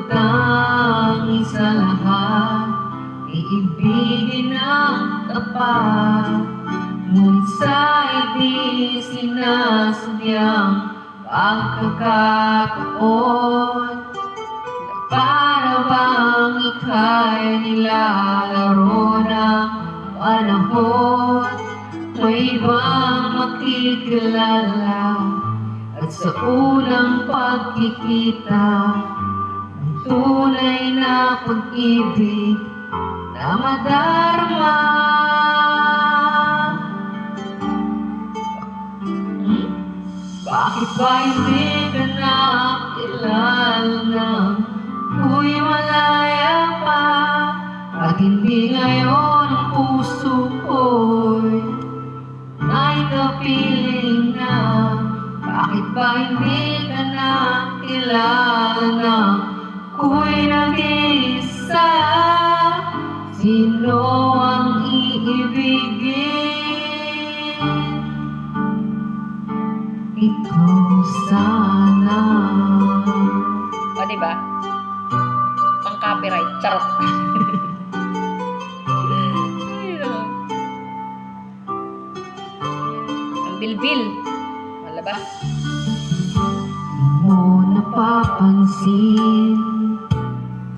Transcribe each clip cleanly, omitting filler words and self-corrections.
tangi sa lahat, iibigin ang tapat. Ngunit sa'y di sinasadyang pagkakataon, na para bang ika'y nilalaro ng panahon. May ibang makikilala at sa unang pagkikita, ang tunay na pag-ibig na madarama. Bakit ba hindi ka na kilala ng ako'y malaya pa? At hindi ngayon ang puso ko'y may kapiling na? Bakit ba hindi ka na kilala ng ako'y nag-iisa? Sino ang iibigin? Ikaw sana. O, diba? Pang-copyright. Charot. Ang bilbil. Malabas. Di mo napapansin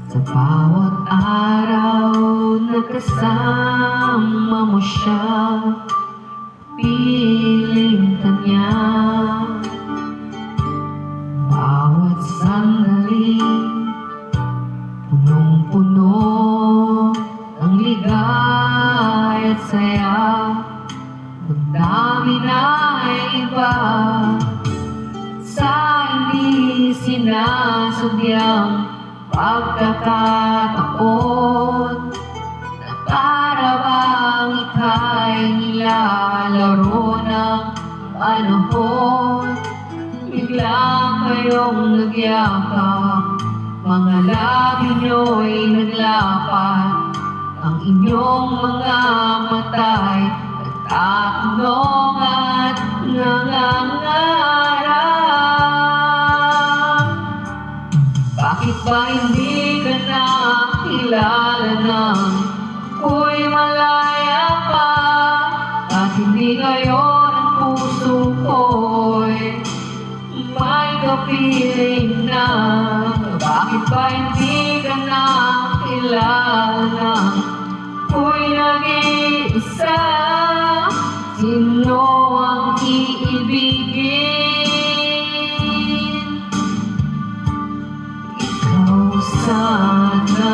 sa bawat araw na kasama mo siya, piling ka niya. Bawat sandali, punong-puno ng ligaya at saya. Magdami na iba sa hindi sinasadyang pagkakataon, na para bang ika'y nilalaro ng panahon. Bigla kayong nagyakap, mga labi nyo'y naglapat, ang inyong mga mata'y nagtatanong at nangangarap. Bakit ba hindi ka na kilala ng ako'y malaya pa? At hindi ngayon ang puso ko'y may kapiling na? Bakit ba hindi ka na kilala ng ako'y nag-iisa? Sino ang iibigin? Ikaw sana.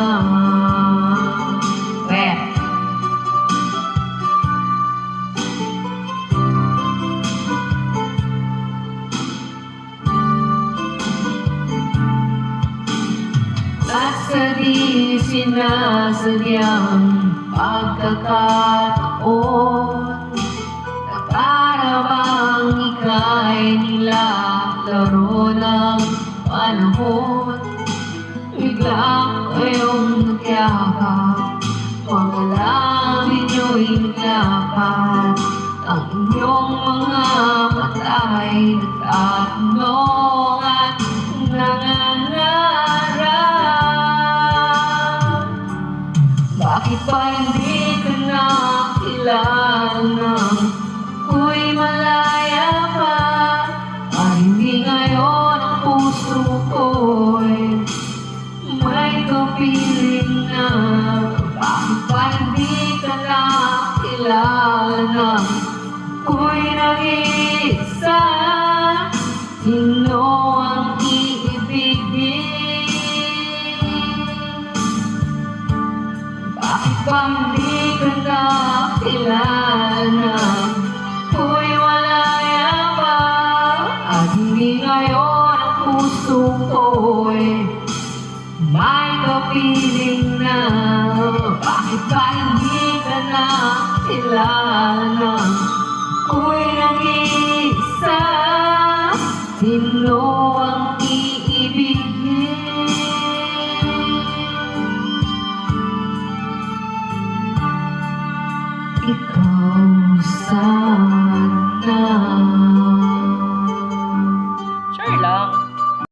At sa di sinasadyang pagkakataon, na para bang ika'y nilalaro ng panahon. Bigla kayong nagyakap, mga labi nyo'y naglapat, ang inyong mga mata'y nagtatanong at nangangarap. Bakit ba hindi ka na kilala ng ako'y malaya pa? At hindi ngayon ang puso ko'y may kapiling na? Bakit ba hindi ka na kilala ng ako'y nag-iisa? Sino ang iibigin? Bakit ba hindi ka na kilala ng ako'y malaya pa? At hindi ngayon ang puso ko'y may kapiling na? Bakit ba hindi ka na kilala